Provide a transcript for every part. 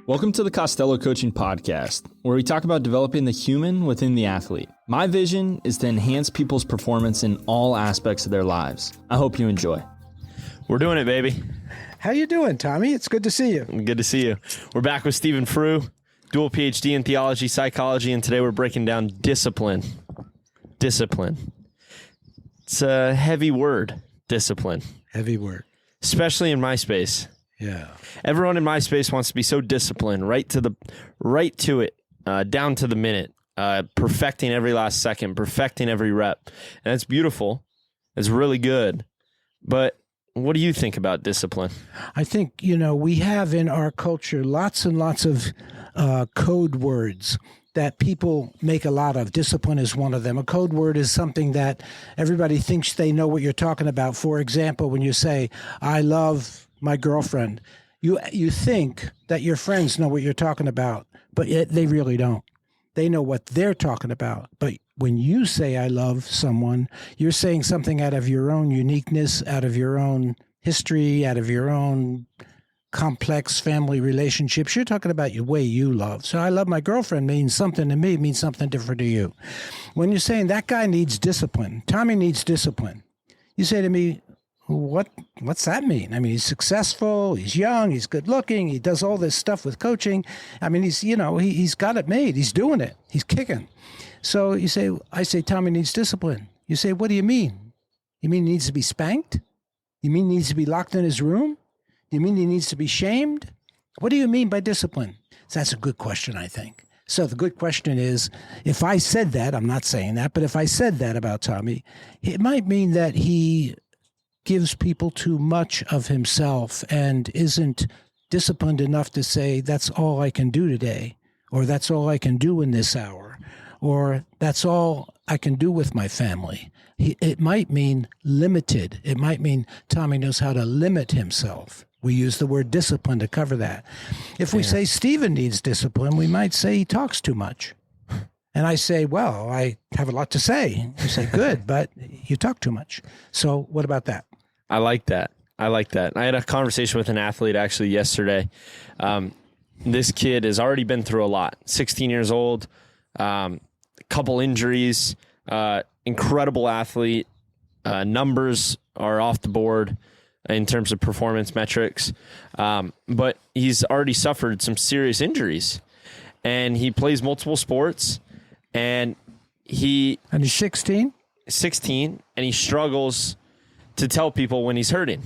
Welcome to the Costello Coaching Podcast, where we talk about developing the human within the athlete. My vision is to enhance people's performance in all aspects of their lives. I hope you enjoy. We're doing it, baby. How you doing, Tommy? It's good to see you. Good to see you. We're back with Frueh, dual Ph.D. in theology, psychology, and today we're breaking down discipline. Discipline. It's a heavy word, discipline. Heavy word. Especially in my space. Yeah. Everyone in my space wants to be so disciplined, right to it, down to the minute, perfecting every last second, perfecting every rep. And it's beautiful. It's really good. But what do you think about discipline? I think, we have in our culture lots and lots of code words that people make a lot of. Discipline is one of them. A code word is something that everybody thinks they know what you're talking about. For example, when you say, I love my girlfriend, you think that your friends know what you're talking about, but yet they really don't. They know what they're talking about. But when you say I love someone, you're saying something out of your own uniqueness, out of your own history, out of your own complex family relationships. You're talking about your way you love. So I love my girlfriend means something to me, means something different to you. When you're saying that guy needs discipline, Tommy needs discipline, you say to me, what's that mean? I mean, he's successful, he's young, he's good looking, he does all this stuff with coaching. I mean, he's got it made, he's doing it, he's kicking. So I say, Tommy needs discipline. You say, what do you mean? You mean he needs to be spanked? You mean he needs to be locked in his room? You mean he needs to be shamed? What do you mean by discipline? So that's a good question, I think. So the good question is, if I said that, I'm not saying that, but if I said that about Tommy, it might mean that he gives people too much of himself and isn't disciplined enough to say, that's all I can do today, or that's all I can do in this hour, or that's all I can do with my family. It might mean limited. It might mean Tommy knows how to limit himself. We use the word discipline to cover that. If we say Stephen needs discipline, we might say he talks too much. And I say, well, I have a lot to say. You say, good, but you talk too much. So what about that? I like that. I had a conversation with an athlete actually yesterday. This kid has already been through a lot. 16 years old, couple injuries, incredible athlete. Numbers are off the board in terms of performance metrics. But he's already suffered some serious injuries. And he plays multiple sports. And he's 16? 16, and he struggles to tell people when he's hurting.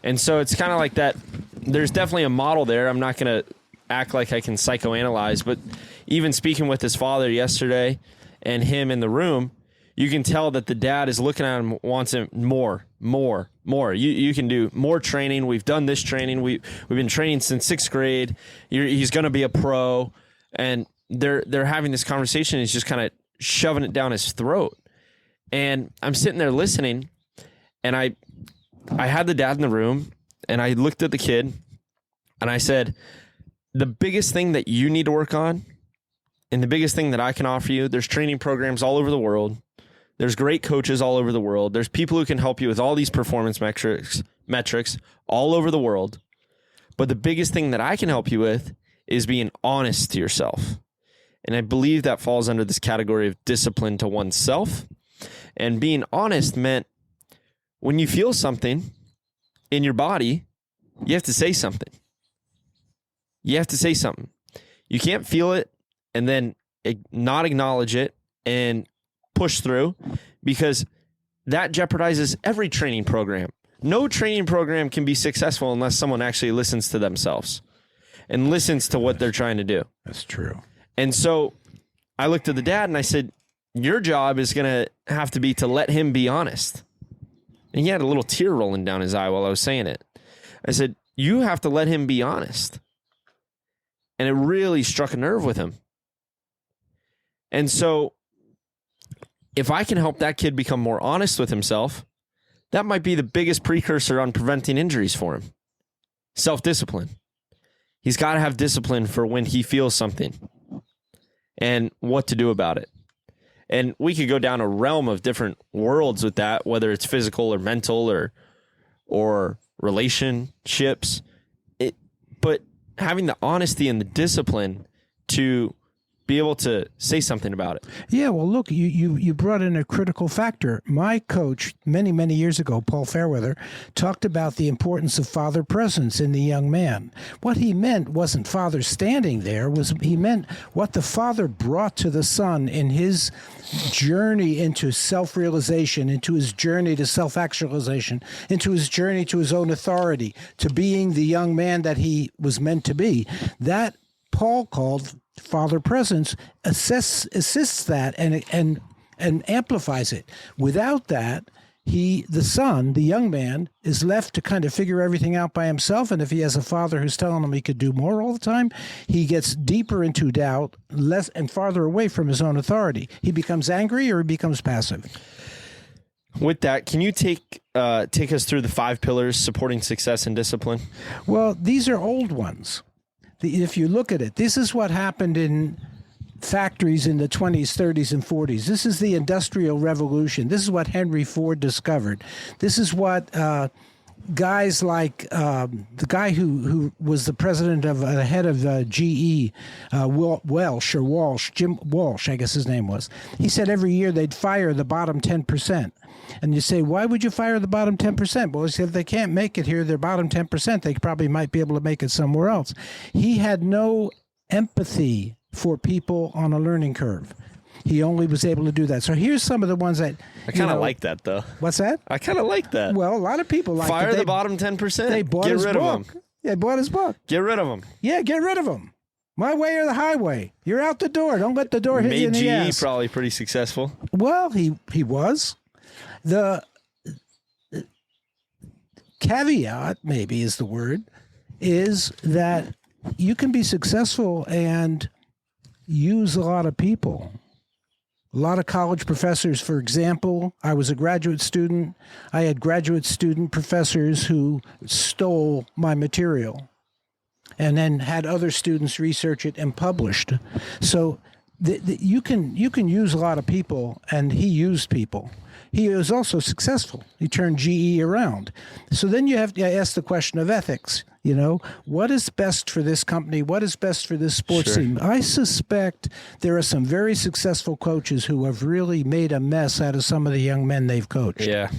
And so it's kind of like that. There's definitely a model there. I'm not going to act like I can psychoanalyze, but even speaking with his father yesterday and him in the room, you can tell that the dad is looking at him, wants him more. You can do more training. We've done this training. We've been training since 6th grade. He's going to be a pro. And they're having this conversation. He's just kind of shoving it down his throat. And I'm sitting there listening, and I had the dad in the room, and I looked at the kid, and I said, the biggest thing that you need to work on, and the biggest thing that I can offer you, there's training programs all over the world. There's great coaches all over the world. There's people who can help you with all these performance metrics all over the world. But the biggest thing that I can help you with is being honest to yourself. And I believe that falls under this category of discipline to oneself. And being honest meant when you feel something in your body, you have to say something. You have to say something. You can't feel it and then not acknowledge it and push through, because that jeopardizes every training program. No training program can be successful unless someone actually listens to themselves and listens to what they're trying to do. That's true. And so I looked at the dad and I said, your job is going to have to be to let him be honest. And he had a little tear rolling down his eye while I was saying it. I said, you have to let him be honest. And it really struck a nerve with him. And so if I can help that kid become more honest with himself, that might be the biggest precursor on preventing injuries for him. Self-discipline. He's got to have discipline for when he feels something and what to do about it. And we could go down a realm of different worlds with that, whether it's physical or mental or relationships. But having the honesty and the discipline to be able to say something about it. Yeah, well, look, you brought in a critical factor. My coach many, many years ago, Paul Fairweather, talked about the importance of father presence in the young man. What he meant wasn't father standing there, he meant what the father brought to the son in his journey into self-realization, into his journey to self-actualization, into his journey to his own authority, to being the young man that he was meant to be. That Paul called father presence, assists that and amplifies it. Without that, the son, the young man, is left to kind of figure everything out by himself. And if he has a father who's telling him he could do more all the time, he gets deeper into doubt, less and farther away from his own authority. He becomes angry or he becomes passive. With that, can you take us through the 5 pillars supporting success and discipline? Well, these are old ones. If you look at it, this is what happened in factories in the 20s, 30s, and 40s. This is the Industrial Revolution. This is what Henry Ford discovered. This is what guys like the guy who was the president of the head of GE, Jim Walsh, I guess his name was. He said every year they'd fire the bottom 10%. And you say, why would you fire the bottom 10%? Well, he said, if they can't make it here, their bottom 10%, they probably might be able to make it somewhere else. He had no empathy for people on a learning curve. He only was able to do that. So here's some of the ones that... I kind of like that, though. What's that? I kind of like that. Well, a lot of people like Fire the bottom 10%. They bought his book. Get rid of them. They bought his book. Get rid of them. Yeah, get rid of them. My way or the highway. You're out the door. Don't let the door hit you in the ass. GE probably pretty successful. Well, he was. The caveat, maybe is the word, is that you can be successful and use a lot of people. A lot of college professors, for example, I was a graduate student. I had graduate student professors who stole my material and then had other students research it and published. So you can use a lot of people, and he used people. He was also successful. He turned GE around. So then you have to ask the question of ethics. You know, what is best for this company? What is best for this sports team? I suspect there are some very successful coaches who have really made a mess out of some of the young men they've coached. Yeah.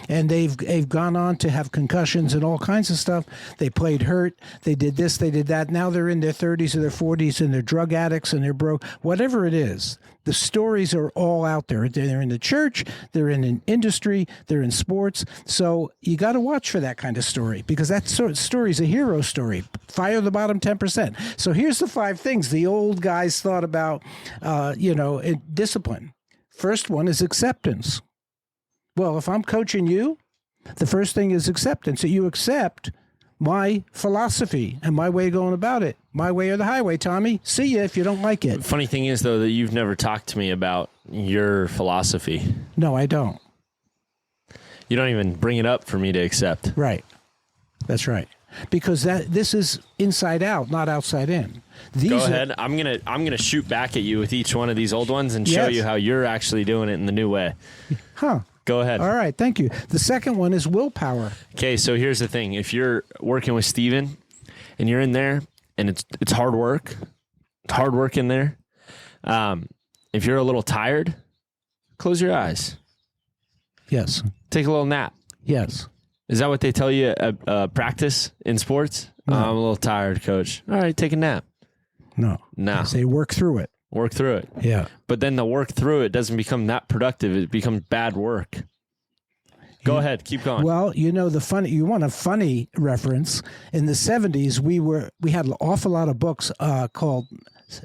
And they've gone on to have concussions and all kinds of stuff. They played hurt. They did this. They did that. Now they're in their 30s or their 40s and they're drug addicts and they're broke. Whatever it is, the stories are all out there. They're in the church. They're in an industry. They're in sports. So you got to watch for that kind of story, because that sort of story is a hero story. Fire the bottom 10%. So here's the 5 things the old guys thought about, discipline. First one is acceptance. Well, if I'm coaching you, the first thing is acceptance. So you accept my philosophy and my way of going about it. My way or the highway, Tommy. See you if you don't like it. Funny thing is, though, that you've never talked to me about your philosophy. No, I don't. You don't even bring it up for me to accept. Right. That's right. Because this is inside out, not outside in. Go ahead. I'm gonna shoot back at you with each one of these old ones and show you how you're actually doing it in the new way. Huh. Go ahead. All right. Thank you. The second one is willpower. Okay. So here's the thing. If you're working with Steven and you're in there and it's hard work, in there. If you're a little tired, close your eyes. Yes. Take a little nap. Yes. Is that what they tell you at practice in sports? No. I'm a little tired, coach. All right, take a nap. No. They say work through it. Work through it. Yeah. But then the work through it doesn't become that productive. It becomes bad work. Go ahead. Keep going. Well, you want a funny reference. In the 70s, we had an awful lot of books called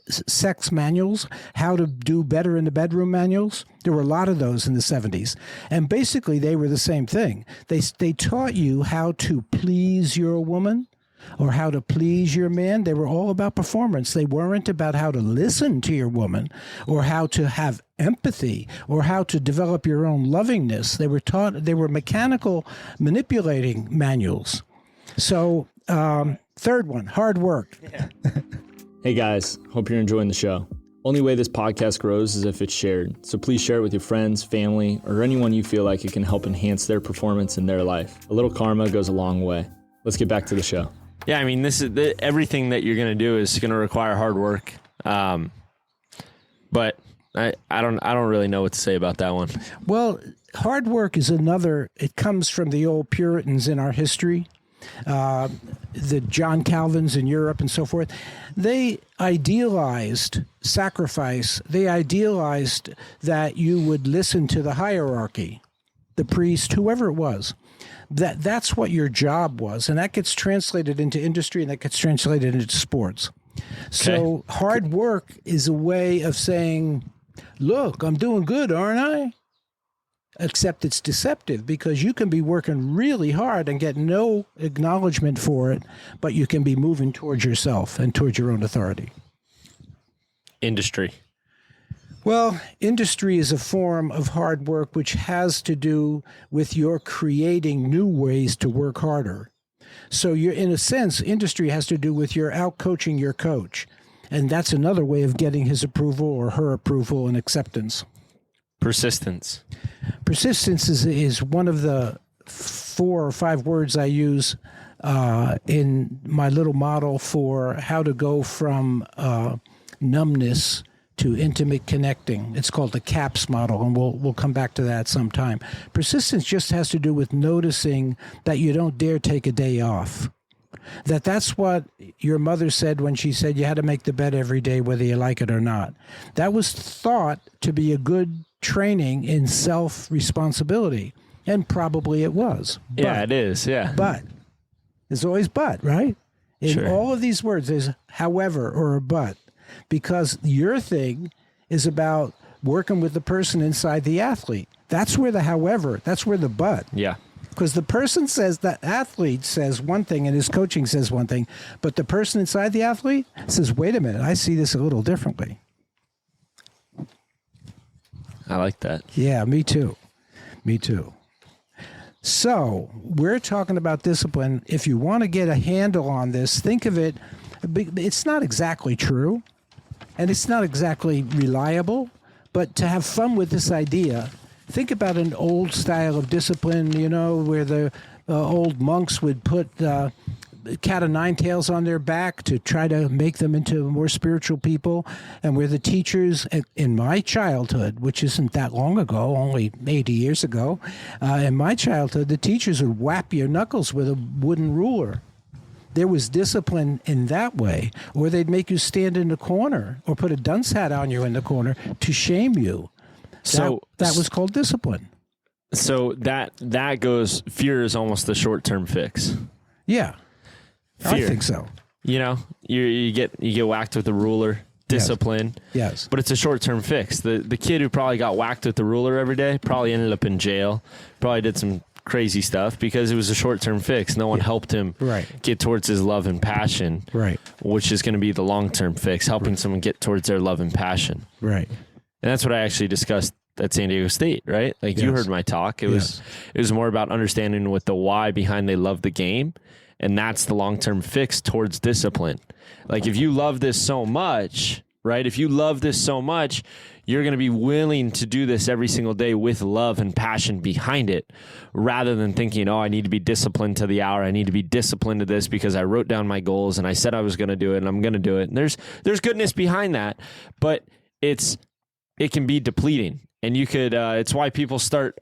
sex manuals, how to do better in the bedroom manuals. There were a lot of those in the 70s. And basically, they were the same thing. They taught you how to please your woman or how to please your man. They were all about performance. They weren't about how to listen to your woman or how to have empathy or how to develop your own lovingness. They were mechanical manipulating manuals. So, third one, hard work. Yeah. Hey guys, hope you're enjoying the show. Only way this podcast grows is if it's shared. So please share it with your friends, family, or anyone you feel like it can help enhance their performance in their life. A little karma goes a long way. Let's get back to the show. Yeah, I mean, this is everything that you're going to do is going to require hard work. But I don't really know what to say about that one. Well, hard work is another. It comes from the old Puritans in our history, the John Calvins in Europe and so forth. They idealized sacrifice. They idealized that you would listen to the hierarchy, the priest, whoever it was. That's what your job was, and that gets translated into industry, and that gets translated into sports. So hard work is a way of saying, look, I'm doing good, aren't I? Except it's deceptive, because you can be working really hard and get no acknowledgement for it, but you can be moving towards yourself and towards your own authority. Industry. Well, industry is a form of hard work which has to do with your creating new ways to work harder. So you're, in a sense, industry has to do with your out-coaching your coach. And that's another way of getting his approval or her approval and acceptance. Persistence. Persistence is one of the 4 or 5 words I use in my little model for how to go from numbness to intimate connecting. It's called the CAPS model, and we'll come back to that sometime. Persistence just has to do with noticing that you don't dare take a day off. That's what your mother said when she said you had to make the bed every day, whether you like it or not. That was thought to be a good training in self-responsibility, and probably it was. Yeah, it is, yeah. But, there's always but, right? In Sure. all of these words, there's however or a but. Because your thing is about working with the person inside the athlete. That's where the however, that's where the but. Yeah. Because the person says, that athlete says one thing and his coaching says one thing, but the person inside the athlete says, wait a minute, I see this a little differently. I like that. Yeah, me too. Me too. So we're talking about discipline. If you want to get a handle on this, think of it. It's not exactly true, and it's not exactly reliable, but to have fun with this idea, think about an old style of discipline, where the old monks would put cat o' nine tails on their back to try to make them into more spiritual people, and where the teachers, in my childhood, which isn't that long ago, only 80 years ago, in my childhood, the teachers would whap your knuckles with a wooden ruler. There was discipline in that way, or they'd make you stand in the corner or put a dunce hat on you in the corner to shame you. So that was called discipline. So that goes, fear is almost the short-term fix. Yeah, Fear. I think so. You get whacked with a ruler, discipline. Yes. But it's a short-term fix. The kid who probably got whacked with the ruler every day probably ended up in jail, probably did some crazy stuff because it was a short-term fix. No one helped him get towards his love and passion, which is going to be the long-term fix, helping someone get towards their love and passion. Right. And that's what I actually discussed at San Diego State, right? Like you heard my talk. It was more about understanding what the why behind they love the game, and that's the long-term fix towards discipline. Like if you love this so much, right? If you love this so much, you're going to be willing to do this every single day with love and passion behind it, rather than thinking, oh, I need to be disciplined to the hour. I need to be disciplined to this because I wrote down my goals and I said I was going to do it and I'm going to do it. And there's goodness behind that, but it can be depleting. And you could, it's why people start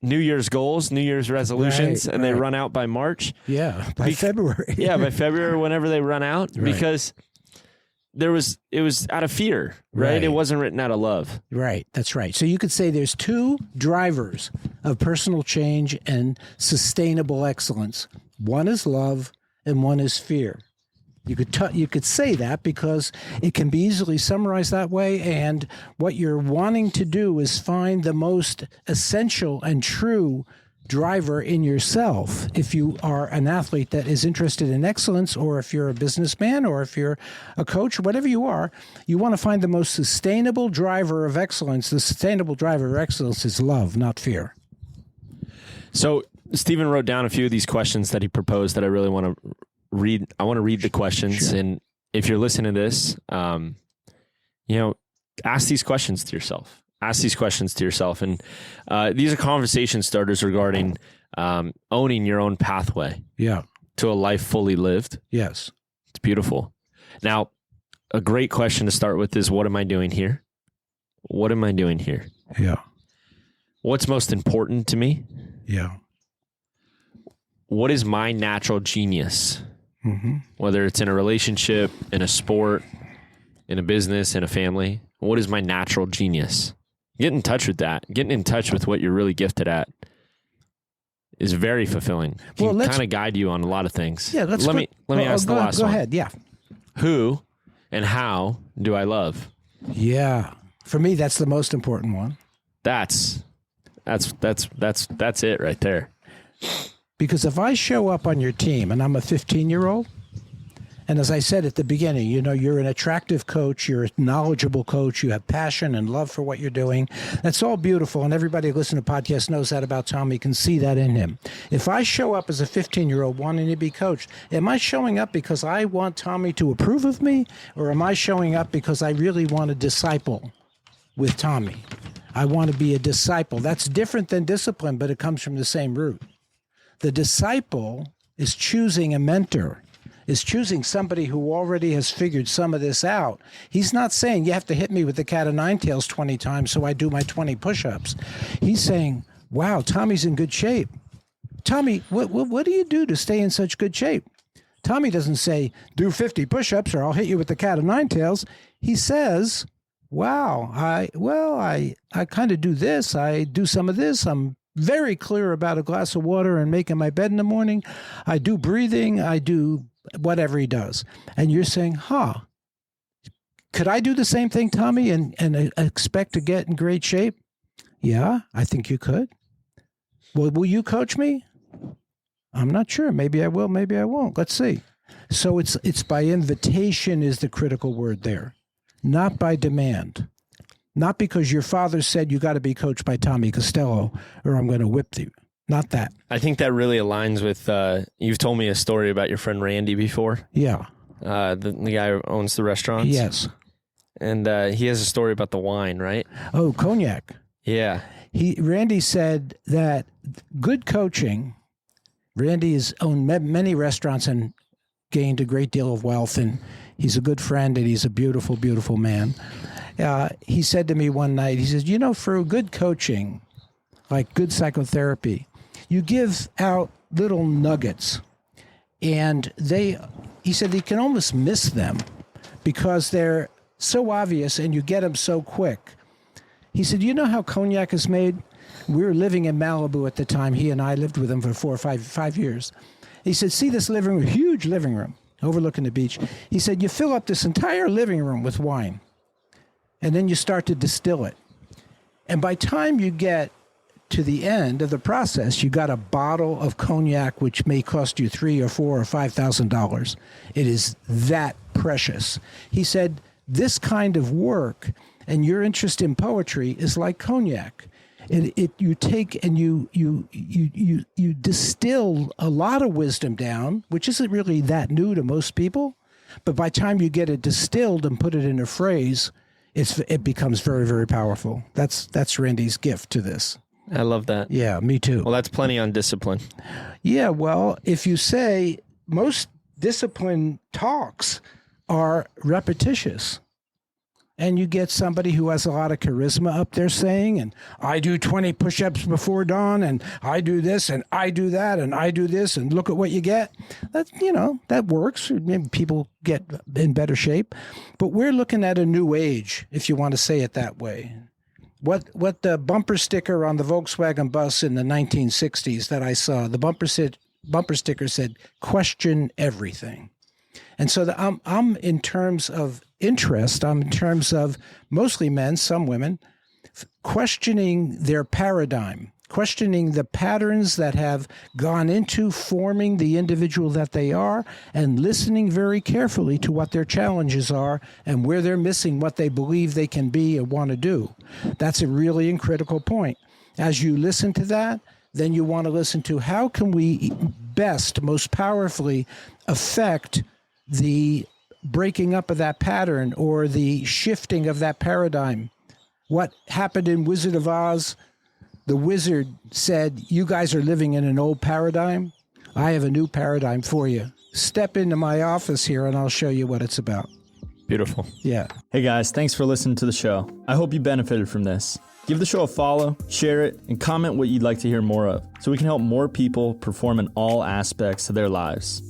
New Year's goals, New Year's resolutions, and they run out by March. Yeah, by February. Yeah, by February, whenever they run out, because it was out of fear, right? It wasn't written out of love. Right, that's right. So you could say there's 2 drivers of personal change and sustainable excellence. One is love and one is fear. You could say that because it can be easily summarized that way, and what you're wanting to do is find the most essential and true driver in yourself. If you are an athlete that is interested in excellence, or if you're a businessman, or if you're a coach, whatever you are, you want to find the most sustainable driver of excellence. The sustainable driver of excellence is love, not fear. So Stephen wrote down a few of these questions that he proposed that I really want to read. I want to read the questions. Sure. And if you're listening to this, ask these questions to yourself. Ask these questions to yourself. And these are conversation starters regarding owning your own pathway to a life fully lived. Yes. It's beautiful. Now, a great question to start with is, what am I doing here? What am I doing here? Yeah. What's most important to me? Yeah. What is my natural genius? Mm-hmm. Whether it's in a relationship, in a sport, in a business, in a family. What is my natural genius? Get in touch with that. Getting in touch with what you're really gifted at is very fulfilling. Can kind of guide you on a lot of things. Yeah, let me ask the last one. Go ahead. Yeah. Who and how do I love? Yeah. For me, that's the most important one. That's it right there. Because if I show up on your team and I'm a 15-year-old, and as I said at the beginning, you're an attractive coach, you're a knowledgeable coach, you have passion and love for what you're doing. That's all beautiful, and everybody who listens to podcasts knows that about Tommy, can see that in him. If I show up as a 15-year-old wanting to be coached, am I showing up because I want Tommy to approve of me, or am I showing up because I really want to disciple with Tommy? I want to be a disciple. That's different than discipline, but it comes from the same root. The disciple is choosing a mentor, is choosing somebody who already has figured some of this out. He's not saying you have to hit me with the cat of nine tails 20 times so I do my 20 push-ups. He's saying, wow, Tommy's in good shape. Tommy, what do you do to stay in such good shape? Tommy doesn't say, do 50 push-ups or I'll hit you with the cat of nine tails. He says, wow, I kind of do this. I do some of this. I'm very clear about a glass of water and making my bed in the morning. I do breathing. I do whatever he does. And you're saying, could I do the same thing, Tommy, and expect to get in great shape? Yeah, I think you could. Well, will you coach me? I'm not sure. Maybe I will, maybe I won't. Let's see. So it's by invitation is the critical word there, not by demand. Not because your father said you got to be coached by Tommy Costello or I'm going to whip you. Not that. I think that really aligns with, you've told me a story about your friend Randy before. Yeah. The guy who owns the restaurants. Yes. And he has a story about the wine, right? Oh, cognac. Yeah. Randy said that good coaching, Randy has owned many restaurants and gained a great deal of wealth, and he's a good friend and he's a beautiful, beautiful man. He said to me one night, he says, for good coaching, like good psychotherapy, you give out little nuggets, and he said, you can almost miss them because they're so obvious and you get them so quick. He said, you know how cognac is made? We were living in Malibu at the time. He and I lived with him for 4 or 5 years. He said, see this living room, huge living room overlooking the beach. He said, you fill up this entire living room with wine, and then you start to distill it. And by time you get to the end of the process, you got a bottle of cognac, which may cost you $3,000 or $4,000 or $5,000. It is that precious. He said, this kind of work and your interest in poetry is like cognac. You take and you distill a lot of wisdom down, which isn't really that new to most people. But by the time you get it distilled and put it in a phrase, it becomes very, very powerful. That's Randy's gift to this. I love that. Yeah, me too. Well, that's plenty on discipline. Yeah, well, if you say most discipline talks are repetitious, and you get somebody who has a lot of charisma up there saying, and I do 20 push-ups before dawn, and I do this, and I do that, and I do this, and look at what you get. That works. Maybe people get in better shape. But we're looking at a new age, if you want to say it that way. What the bumper sticker on the Volkswagen bus in the 1960s that I saw, the bumper sticker said, question everything. And so I'm in terms of interest, I'm in terms of mostly men, some women, questioning their paradigm, questioning the patterns that have gone into forming the individual that they are, and listening very carefully to what their challenges are and where they're missing what they believe they can be or want to do. That's a really critical point. As you listen to that, then you want to listen to how can we best, most powerfully affect the breaking up of that pattern or the shifting of that paradigm. What happened in Wizard of Oz? The wizard said, you guys are living in an old paradigm. I have a new paradigm for you. Step into my office here and I'll show you what it's about. Beautiful. Yeah. Hey guys, thanks for listening to the show. I hope you benefited from this. Give the show a follow, share it, and comment what you'd like to hear more of so we can help more people perform in all aspects of their lives.